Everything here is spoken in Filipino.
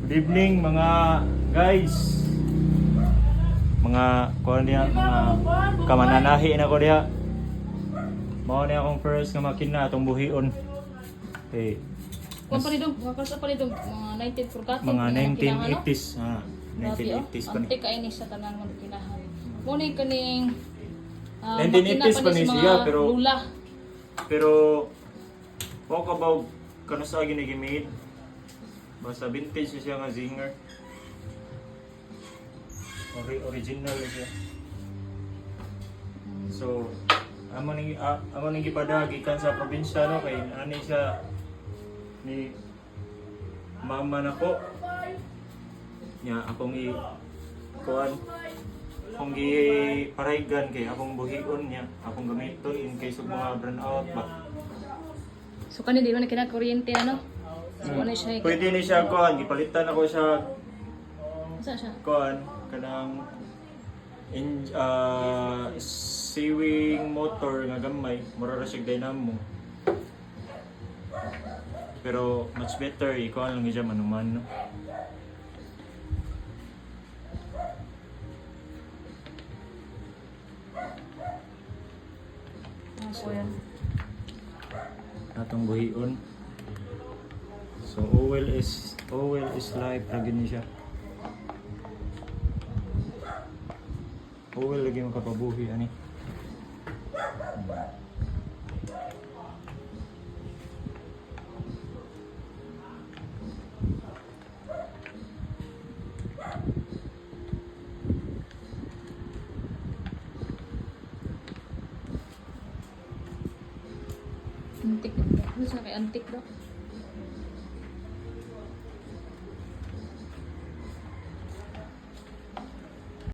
Good evening mga guys. Mga kuan diha, mga kamananahi na ko diha. Mao ni akong first nga makina atong buhion. Okay. Kung pa nito, mga mga 1940 Mga 1980s, 1980s pa ni. Antik ka ini sa tanan mo kinahan. Mo ni kaning 1980s pa ni siya lula. pero mo ka ba kano sa ginigimid? Basta vintage siya nga zinger. Original siya. So, amo ning gipadagi kan sa probinsya no kay ani siya ni mama nako. Nya akong kuan akong giparaygan kay akong buhion niya, akong gamiton in case of mga burn out ba. So kani di man kinakuryente ano? So ano siya? Pwede ni siya kuan, gipalitan ako siya Sa siya? kuan kanang sewing motor nga gamay, mura ra siya dynamo. Pero much better ikuan lang siya manuman no. So yan. Atong buhion. So oil is life ra gini siya. Oil lagi makapabuhi ani. Antik. Ano sa kay antik daw?